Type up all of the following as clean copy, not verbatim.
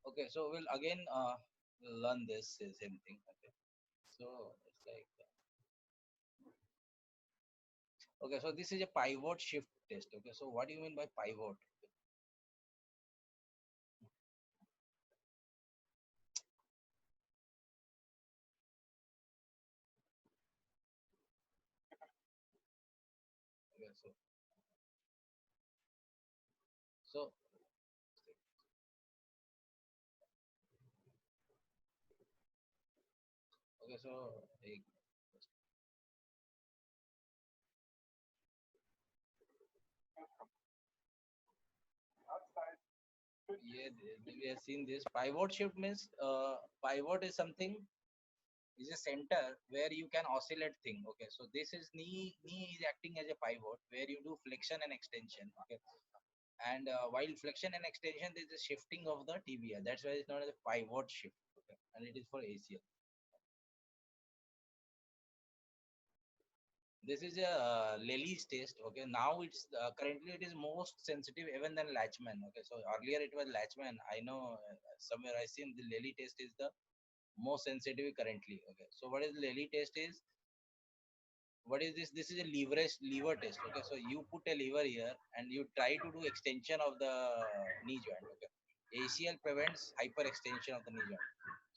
Okay, so we'll again learn this same thing. Okay, so it's like okay, so this is a pivot shift test. Okay, so what do you mean by pivot? Okay, so okay, so yeah, we have seen this pivot shift means pivot is something is a center where you can oscillate thing. Okay, so this is knee is acting as a pivot where you do flexion and extension. Okay, and while flexion and extension there is a shifting of the tibia. That's why it's known as a pivot shift. Okay, and it is for ACL. This is a Lely's test. Okay, now it's currently it is most sensitive even than Latchman. Okay, so earlier it was Latchman. I know somewhere I seen the Lely test is the most sensitive currently. Okay, so what is Lely test is what is this? This is a lever test. Okay, so you put a lever here and you try to do extension of the knee joint. Okay, ACL prevents hyperextension of the knee joint.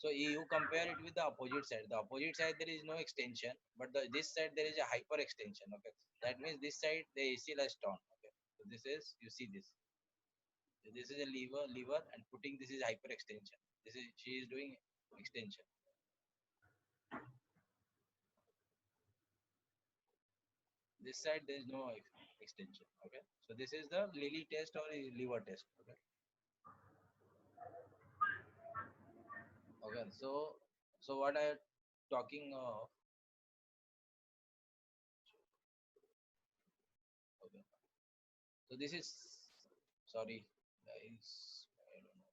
So you compare it with the opposite side. The opposite side there is no extension, but this side there is a hyperextension. Okay, that means this side the ACL has torn. Okay, so this is you see this. This is a lever, and putting this is hyperextension. This is she is doing extension. This side there is no extension. Okay, so this is the Lily test or a lever test. Okay, okay, so what I am talking of. Okay, so this is sorry guys, I don't know.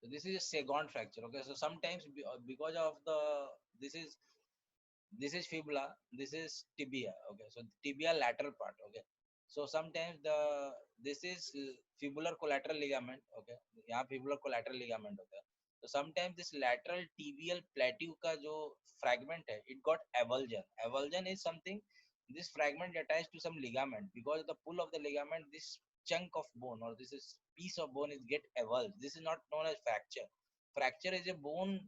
So this is a second fracture. Okay, so sometimes because of the this is fibula, this is tibia. Okay, so tibia lateral part. Okay, so sometimes this is fibular collateral ligament. Okay, यहाँ fibular collateral ligament होता है. So sometimes this lateral tibial plateau का जो fragment है, it got avulsion. Avulsion is something this fragment attached to some ligament because the pull of the ligament, this chunk of bone or this is piece of bone is get avulsed. This is not known as fracture. Fracture is a bone.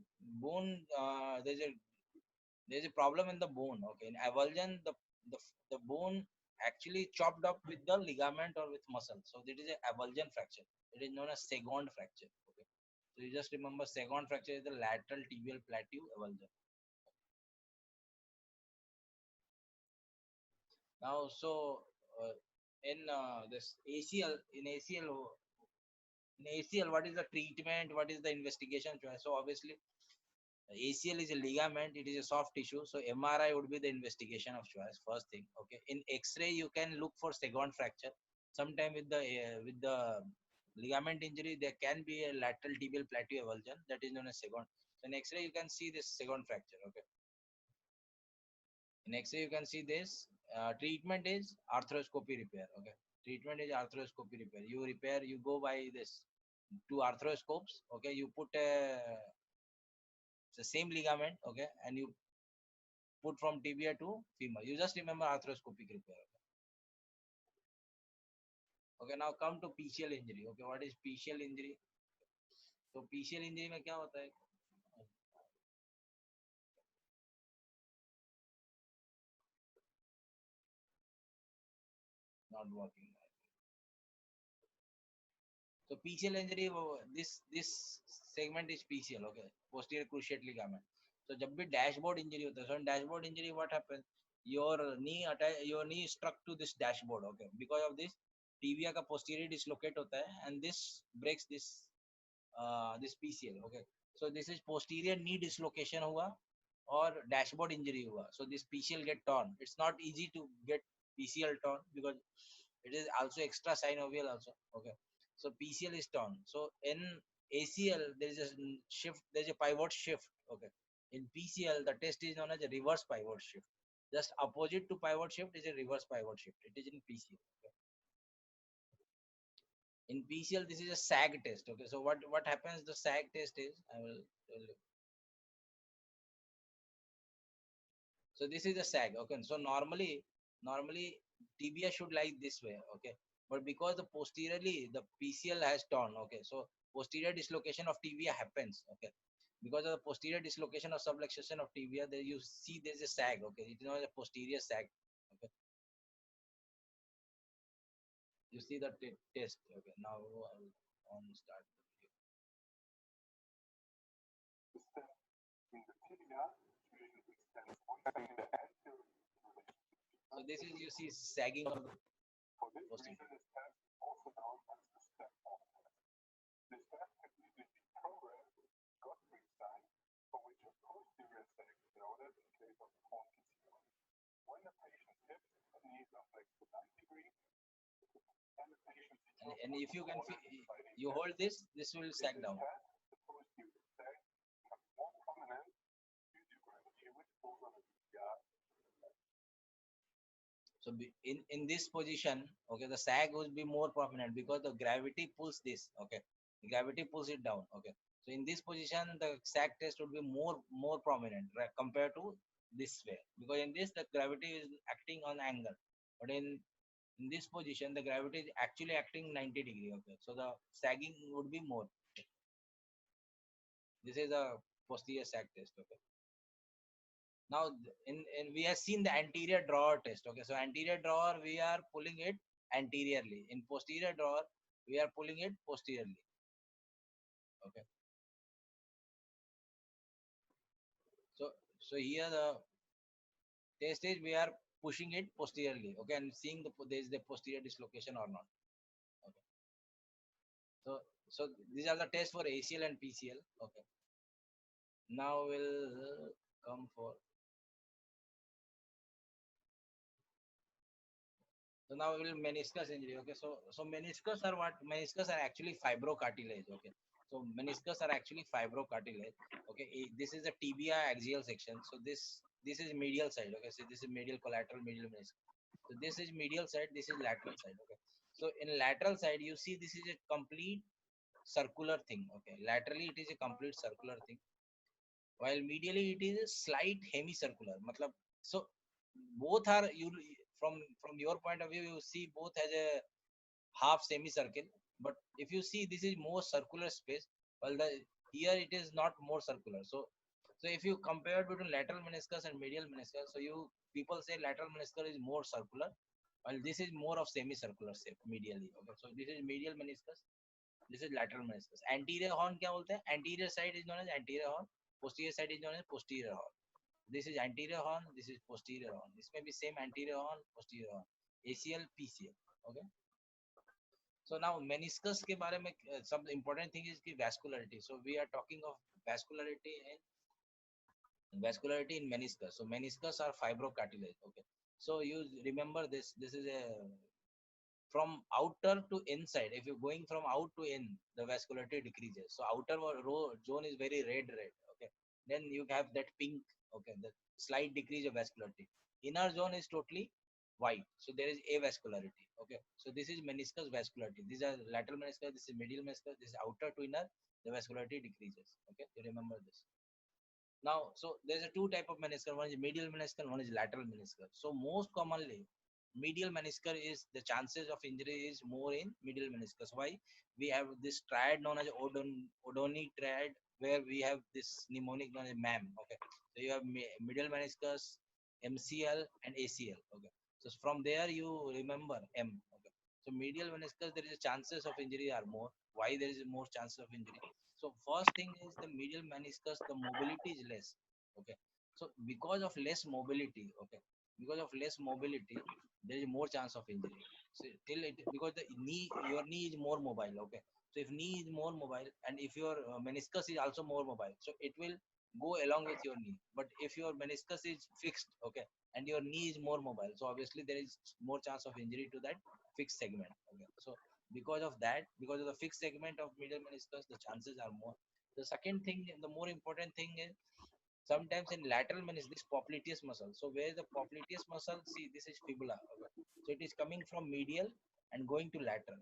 There's a problem in the bone. Okay, in avulsion, the the bone actually chopped up with the ligament or with muscle. So that is a avulsion fracture. It is known as second fracture. Okay, so you just remember second fracture is the lateral tibial plateau avulsion. Now, so in this ACL, in ACL, what is the treatment? What is the investigation choice? So obviously, ACL is a ligament, it is a soft tissue, so MRI would be the investigation of choice. First thing, okay. In X-ray, you can look for second fracture. Sometime with the ligament injury, there can be a lateral tibial plateau avulsion that is known as second. So in X-ray, you can see this second fracture. Okay. In X-ray, you can see this. Treatment is arthroscopy repair. Okay. Treatment is arthroscopy repair. You repair. You go by this two arthroscopes. Okay. You put a the same ligament. Okay, and you put from tibia to femur. You just remember arthroscopic repair. Okay, now come to PCL injury. Okay, what is PCL injury? तो PCL injury में क्या होता है? Not working. So PCL injury, this segment is PCL. Okay, posterior cruciate ligament. So जब भी dashboard injury होता है, so in dashboard injury what happens? Your knee struck to this dashboard. Okay, because of this tibia का posterior dislocate होता है and this breaks this PCL. Okay, so this is posterior knee dislocation हुआ और dashboard injury हुआ. So this PCL get torn. It's not easy to get PCL torn because it is also extra synovial also. Okay, so PCL is torn. So in ACL there is a shift. There is a pivot shift. Okay, in PCL the test is known as a reverse pivot shift. Just opposite to pivot shift is a reverse pivot shift. It is in PCL. Okay? In PCL, this is a SAG test. Okay, so what happens? The SAG test is, I will tell you. So this is a SAG. Okay, so normally tibia should lie this way. Okay, but because the posteriorly the PCL has torn. Okay, so posterior dislocation of tibia happens. Okay, because of the posterior dislocation or subluxation of tibia, there you see there's a SAG. Okay, it is not a posterior SAG. Okay, you see the test. Okay, now I'll on start. So this is you see sagging of the posterior. And if you can you hold this will sag down. So in this position, okay, the sag will be more prominent because the gravity pulls this. Okay, the gravity pulls it down. Okay, so in this position the sag test would be more prominent, right, compared to this way, because in this the gravity is acting on angle, but in this position the gravity is actually acting 90 degree. Okay, so the sagging would be more. This is a posterior sag test. Okay, now in we have seen the anterior drawer test. Okay, so anterior drawer we are pulling it anteriorly. In posterior drawer we are pulling it posteriorly. Okay, so so here the test is we are pushing it posteriorly. Okay, and seeing there is the posterior dislocation or not. Okay, so so these are the tests for ACL and PCL. Okay, now we'll come for. So now we will meniscus injury. Okay, so meniscus are what? Meniscus are actually fibrocartilage. Okay, so meniscus are actually fibrocartilage. Okay, this is a tibia axial section. So this is medial side. Okay, so this is medial collateral medial meniscus. So this is medial side. This is lateral side. Okay, so in lateral side you see this is a complete circular thing. Okay, laterally it is a complete circular thing, while medially it is a slight hemicircular. Matlab, so both are you from your point of view you see both as a half semicircle, but if you see this is more circular space, while the here it is not more circular. So if you compare between lateral meniscus and medial meniscus, so you people say lateral meniscus is more circular, while this is more of semicircular shape medially. Okay, so this is medial meniscus, this is lateral meniscus. Anterior horn क्या बोलते हैं? Anterior side is known as anterior horn, posterior side is known as posterior horn. This is anterior horn, this is posterior horn. This may be same anterior horn, posterior horn. ACL, PCL. Okay. So now meniscus के बारे में some important thing is कि vascularity. So we are talking of vascularity in meniscus. So meniscus are fibrocartilage. Okay. So you remember this. This is a from outer to inside. If you're going from out to in, the vascularity decreases. So outer row zone is very red. Okay, then you have that pink. Okay, the slight decrease of vascularity. Inner zone is totally white, so there is avascularity. Okay, so this is meniscus vascularity. These are lateral meniscus, this is medial meniscus, this is outer to inner, the vascularity decreases. Okay, you remember this. Now, so there's a two type of meniscus. One is medial meniscus, one is lateral meniscus. So most commonly, medial meniscus is the chances of injury is more in medial meniscus. Why? We have this triad known as Odoni triad, where we have this mnemonic known as MAM. Okay, so you have medial meniscus, MCL, and ACL. Okay, so from there you remember M. Okay, so medial meniscus there is a chances of injury are more. Why there is more chances of injury? So first thing is the medial meniscus, the mobility is less. Okay. So because of less mobility, okay, because of less mobility, there is more chance of injury. So till it because the knee, your knee is more mobile. Okay. So if knee is more mobile and if your meniscus is also more mobile, so it will go along with your knee. But if your meniscus is fixed, okay, and your knee is more mobile, so obviously there is more chance of injury to that fixed segment. Okay. So because of that, because of the fixed segment of medial meniscus, the chances are more. The second thing, the more important thing is sometimes in lateral meniscus, this popliteus muscle. So where the popliteus muscle, see this is fibula. Okay. So it is coming from medial and going to lateral.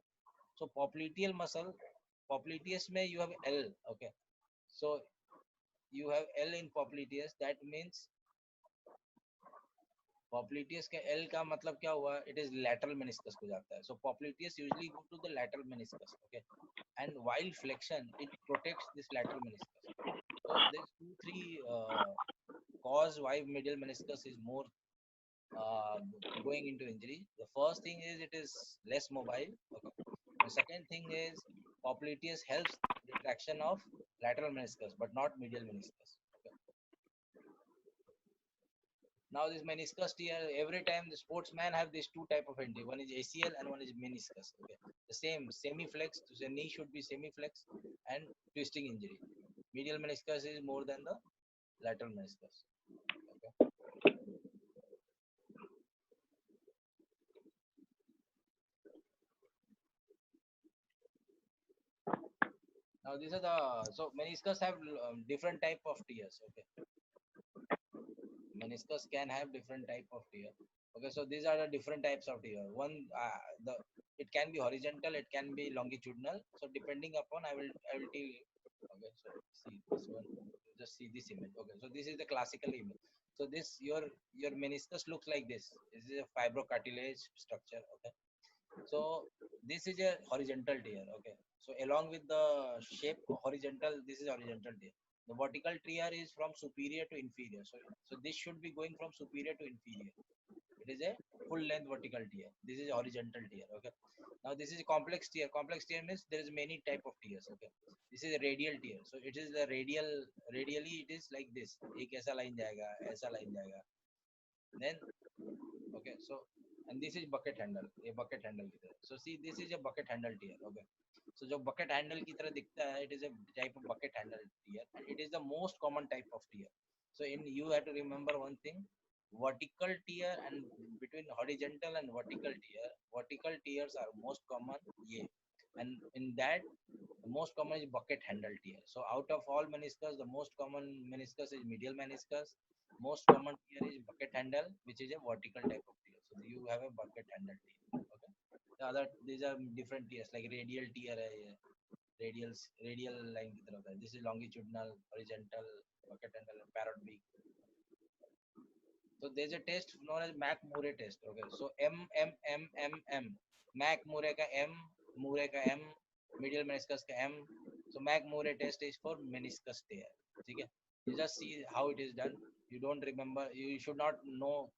So popliteal muscle, popliteus may you have L. Okay, so you have L in popliteus. That means popliteus के L का मतलब क्या हुआ? It is lateral meniscus को जाता है. So popliteus usually go to the lateral meniscus. Okay, and while flexion, it protects this lateral meniscus. So there's two, three cause why medial meniscus is more uh, going into injury. The first thing is it is less mobile. Okay. The second thing is popliteus helps retraction of lateral meniscus, but not medial meniscus. Okay. Now this meniscus tear, every time the sportsman have these two type of injury. One is ACL and one is meniscus. Okay. The same semi-flex, so the knee should be semi-flex and twisting injury. Medial meniscus is more than the lateral meniscus. Okay. Now these are the so meniscus have different type of tears. Okay, meniscus can have different type of tear. Okay, so these are the different types of tear. One the it can be horizontal, it can be longitudinal. So depending upon I will tell you. Okay, so see this one. Just see this image. Okay, so this is the classical image. So this your meniscus looks like this. This is a fibrocartilage structure. Okay, so this is a horizontal tear. Okay. So along with the shape horizontal, this is horizontal tear. The vertical tear is from superior to inferior. So this should be going from superior to inferior. It is a full length vertical tear. This is a horizontal tear. Okay. Now this is a complex tear. Complex tear means there is many type of tears. Okay. This is a radial tear. So it is the radially it is like this. एक ऐसा line जाएगा, ऐसा line जाएगा. Then okay, so and this is bucket handle, ये bucket handle की तरह. So see this is a bucket handle tear. Okay, so जो bucket handle की तरह दिखता है, it is a type of bucket handle tear and it is the most common type of tear. So in you have to remember one thing, vertical tear and between horizontal and vertical tears are most common, ये, and in that the most common is bucket handle tear. So out of all meniscus, the most common meniscus is medial meniscus. Most common tear is bucket handle, which is a vertical type of tear. So you have a bucket handle tear. Okay. The other these are different tears like radial tear है ये, radial line की तरफ होता है. This is longitudinal, horizontal, bucket handle, parrot beak. So there's a test known as Mac-Murray test. Okay. So M. Mac-Murray का M, Murray का M, medial meniscus का M. So Mac-Murray test is for meniscus tear. ठीक है. You just see how it is done. You don't remember. You should not know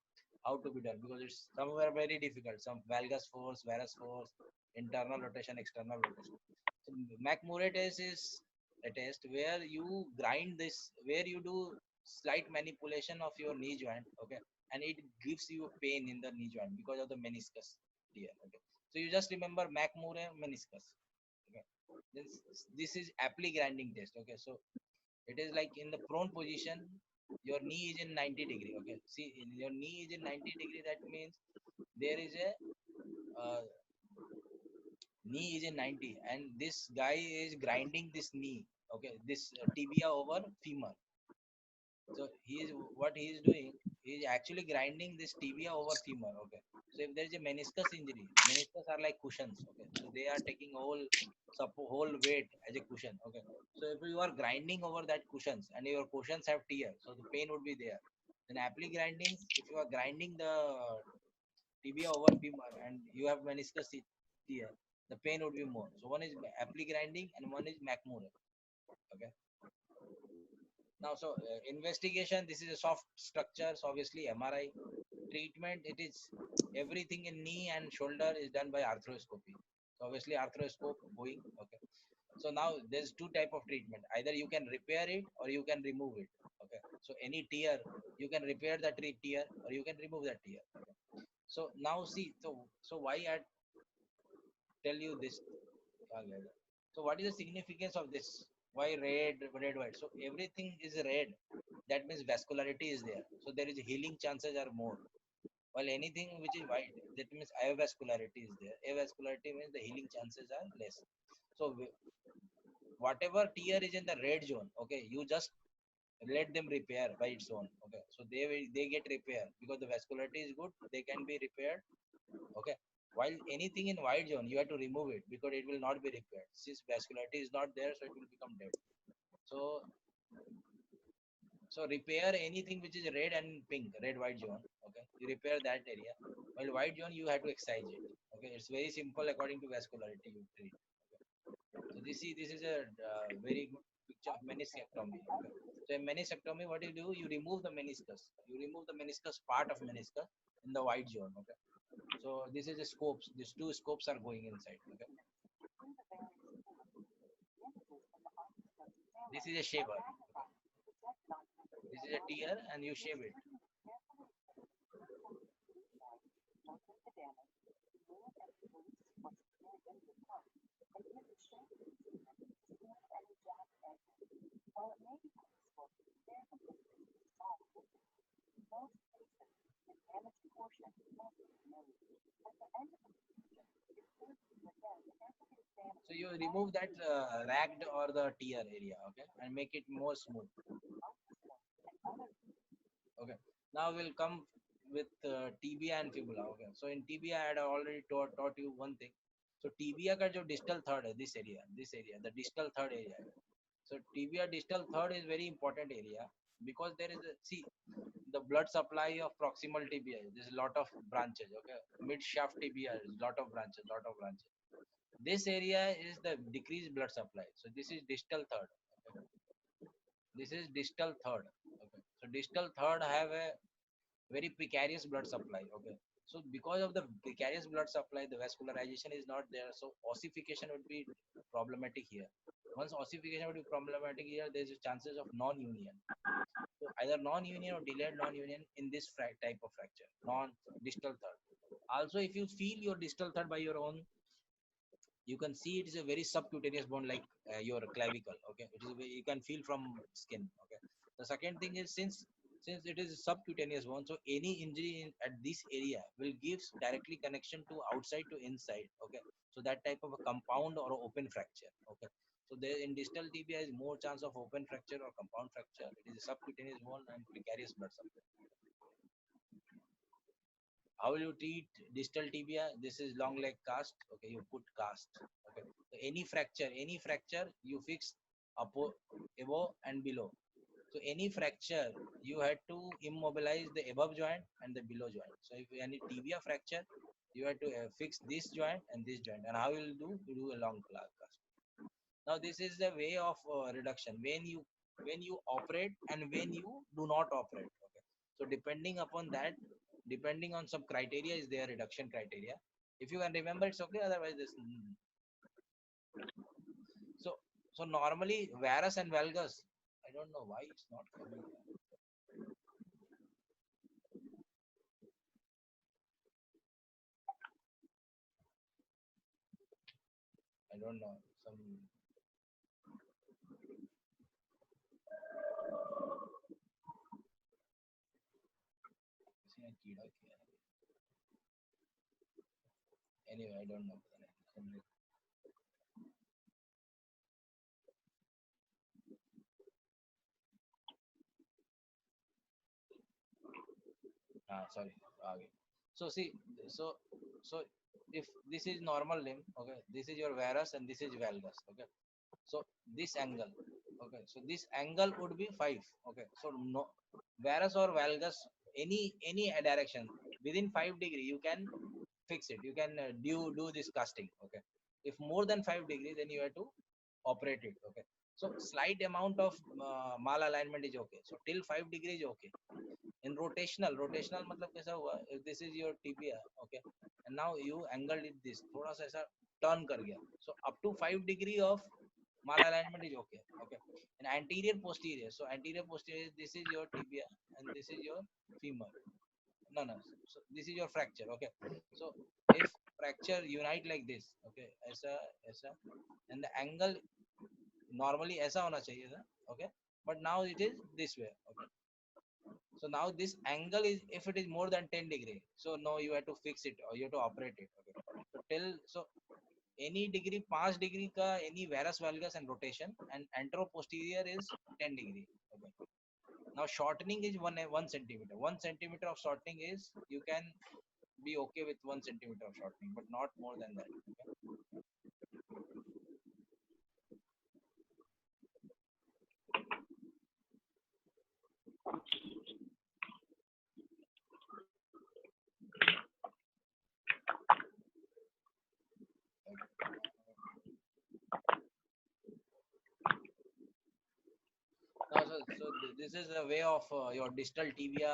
how to be done because it's somewhere very difficult. Some valgus force, varus force, internal rotation, external rotation. So Mac-Murray test is a test where you grind this, where you do slight manipulation of your knee joint. Okay, and it gives you pain in the knee joint because of the meniscus tear. Okay, so you just remember Mac-Murray meniscus. Okay, this is Apley grinding test. Okay, so it is like in the prone position, your knee is in 90 degree. Okay, see, your knee is in 90 degree. That means there is a knee is in 90, and this guy is grinding this knee. Okay, this tibia over femur. So he is what he is doing. He is actually grinding this tibia over femur. Okay. So if there is a meniscus injury, meniscus are like cushions. Okay. So they are taking whole weight as a cushion. Okay. So if you are grinding over that cushions and your cushions have tear, so the pain would be there. Then aptly grinding, if you are grinding the tibia over femur and you have meniscus tear, the pain would be more. So one is aptly grinding and one is Mac-Murray. Okay. Now, so investigation, this is a soft structure. So obviously MRI treatment, it is everything in knee and shoulder is done by arthroscopy. So obviously arthroscope going. Okay. So now there's two type of treatment. Either you can repair it or you can remove it. Okay. So any tear, you can repair that tear or you can remove that tear. Okay. So now see, so why I tell you this? So what is the significance of this? Why red, white? So everything is red. That means vascularity is there. So there is healing chances are more. While anything which is white, that means avascularity is there. Avascularity means the healing chances are less. So whatever tear is in the red zone, okay, you just let them repair by its own. Okay, so they get repair because the vascularity is good. They can be repaired. Okay, While anything in wide zone, you have to remove it because it will not be repaired. Since vascularity is not there, so it will become dead. So, so repair anything which is red and pink, red white zone. Okay, you repair that area. While white zone, you have to excise it. Okay, it's very simple according to vascularity you treat. So this is a very good picture of meniscectomy. Okay. So in meniscectomy, what you do, you remove the meniscus. You remove the meniscus part of meniscus in the white zone. Okay. So this is the scopes. These two scopes are going inside. Okay. This is a shaver. Okay. This is a tear, and you shave it. So you remove that ragged or the tear area. Okay, and make it more smooth. Okay. Now we'll come with tibia and fibula. Okay. So in tibia, I had already taught you one thing. So tibia का जो distal third है, this area, the distal third area. So tibia distal third is very important area because there is a, see, the blood supply of proximal tibia. There's a lot of branches. Okay. Mid shaft tibia is lot of branches, lot of branches. This area is the decreased blood supply. So this is distal third. Okay. This is distal third. Okay. So distal third have a very precarious blood supply. Okay, so because of the precarious blood supply, the vascularization is not there, so ossification would be problematic here. Once ossification would be problematic here, there's a chances of non-union. So either non-union or delayed non-union in this type of fracture, non-distal third. Also, if you feel your distal third by your own, you can see it is a very subcutaneous bone like your clavicle. Okay, it is you can feel from skin. Okay, the second thing is since it is a subcutaneous bone, so any injury at this area will gives directly connection to outside to inside. Okay, so that type of a compound or open fracture. Okay, so there in distal tibia is more chance of open fracture or compound fracture. It is a subcutaneous bone and precarious blood supply. How will you treat distal tibia? This is long leg cast. Okay, you put cast. Okay, so any fracture, you fix above and below. So any fracture, you had to immobilize the above joint and the below joint. So if any tibia fracture, you have to fix this joint and this joint. And how you will do? You do a long cast. Now this is the way of reduction when you operate and when you do not operate. Okay, so depending upon that, depending on some criteria is there, reduction criteria. If you can remember, it's okay, otherwise this. So normally varus and valgus, I don't know why it's not coming here. I don't know, some किसी ने कीड़ा किया है. Anyway, I don't know. Sorry. Okay. So see, so so if this is normal limb, okay, this is your varus and this is valgus. Okay, so this angle, okay, so this angle would be 5. Okay, so no varus or valgus, any direction within 5 degree you can fix it, you can do this casting. Okay, if more than 5 degree, then you have to operate it. Okay, so slight amount of malalignment is okay, so till 5 degree is okay. In rotational मतलब कैसा हुआ, if this is your tibia, okay, and now you angled it this थोड़ा सा ऐसा turn कर गया, so up to 5 degree of malalignment is okay. Okay, and anterior posterior, so anterior posterior, this is your tibia and this is your femur. No, so this is your fracture. Okay, so if fracture unite like this, okay, ऐसा ऐसा, and the angle normally ऐसा होना चाहिए था. Okay, but now it is this way. Okay, so now this angle is, if it is more than 10 degree, so no, you have to fix it or you have to operate it. Okay, so till so any degree 5 degree ka any varus valgus and rotation, and antero posterior is 10 degree. Okay, now shortening is 1 centimeter. 1 centimeter of shortening is, you can be okay with 1 centimeter of shortening, but not more than that. Now, this is a way of your distal tibia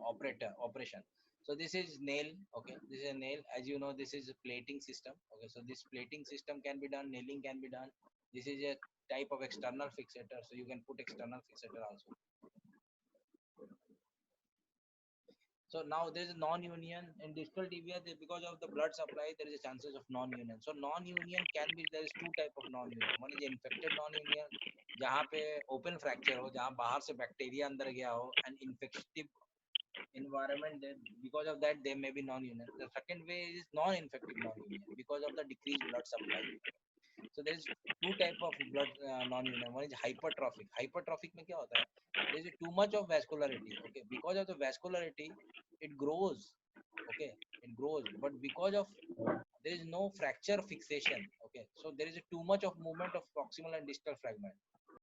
operation. So this is nail. Okay, this is a nail. As you know, this is a plating system. Okay, so this plating system can be done, nailing can be done. This is a type of external fixator, so you can put external fixator also. So now there is a non-union in distal tibia. Because of the blood supply, there is a chances of non-union. So non-union can be, there is two type of non-union. One is infected non-union, जहाँ पे open fracture हो, जहाँ बाहर से bacteria अंदर गया हो, and infective environment, then because of that there may be non-union. The second way is non-infective non-union because of the decreased blood supply. So there is two type of blood non-union. One is hypertrophic. Hypertrophic में क्या होता है? There is too much of vascularity. Okay, because of the vascularity, it grows. Okay, it grows, but because of there is no fracture fixation. Okay, so there is a too much of movement of proximal and distal fragment.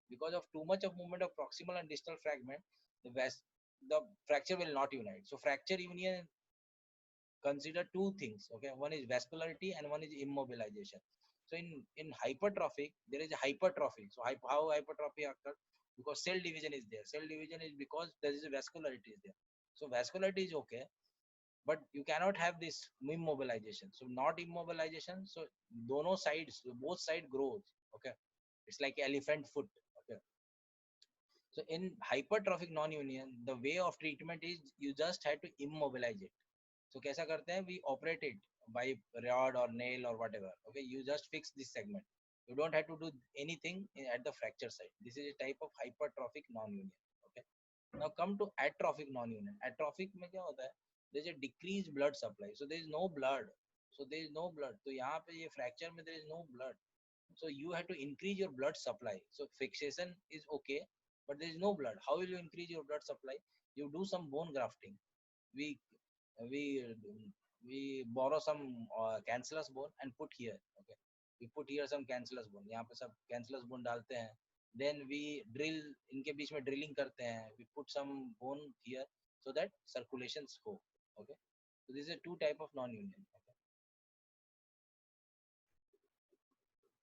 Because of too much of movement of proximal and distal fragment, the fracture will not unite. So fracture union consider two things. Okay, one is vascularity and one is immobilization. So in hypertrophic there is a hypertrophy. So how hypertrophy occurs? Because cell division is there. Cell division is because there is a vascularity is there. So vascularity is okay, but you cannot have this immobilization. So not immobilization, so dono sides, both side grows. Okay, it's like elephant foot. Okay, so in hypertrophic non-union, the way of treatment is you just have to immobilize it. So कैसा करते हैं? We operate it by rod or nail or whatever. Okay, you just fix this segment. You don't have to do anything at the fracture site. This is a type of hypertrophic non-union. Okay. Now come to atrophic non-union. Atrophic में क्या होता है? There is a decreased blood supply. So there is no blood. So there is no blood. तो यहाँ पे ये fracture में there is no blood. So you have to increase your blood supply. So fixation is okay, but there is no blood. How will you increase your blood supply? You do some bone grafting. We we we borrow some cancellous bone and put here. Okay, we put here some cancellous bone. यहाँ पे सब cancellous bone डालते हैं. Then we drill, इनके बीच में drilling करते हैं. We put some bone here so that circulations go. Okay, so this is a two type of non-union. Okay.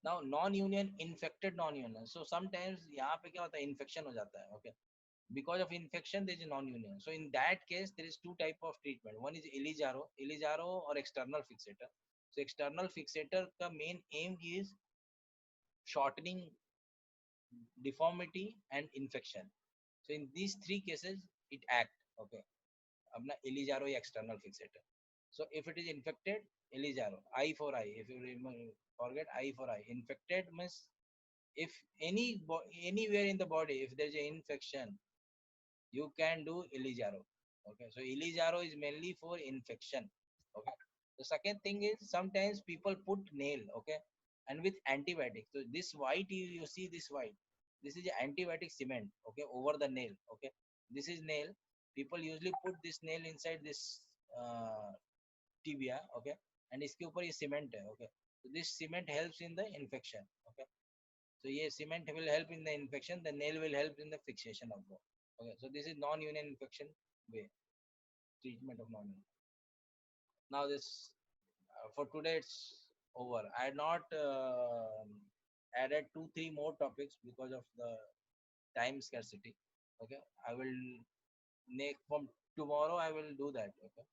Now non-union, infected non-union. So sometimes यहाँ पे क्या होता है? Infection हो जाता है. Okay, because of infection there is a non-union. So in that case there is two type of treatment. One is Elijaro or external fixator. So external fixator का main aim is shortening deformity and infection. So in these three cases it act. Okay, अपना Elijaro या external fixator. So if it is infected, Elijaro, eye for eye. If you forget, eye for eye. Infected means if anywhere in the body if there is an infection, you can do Elijaro. Okay, so Elijaro is mainly for infection. Okay, the second thing is sometimes people put nail. Okay, and with antibiotics. So this white, you see this white, this is antibiotic cement. Okay, over the nail. Okay, this is nail. People usually put this nail inside this tibia. Okay, and इसके ऊपर ये cement है. Okay, so this cement helps in the infection. Okay, so yeah, cement will help in the infection. The nail will help in the fixation of the. Okay, so this is non-union infection way treatment of non-union. Now this for today it's over. I had not added 2 3 more topics because of the time scarcity. Okay, I will make from tomorrow. I will do that. Okay.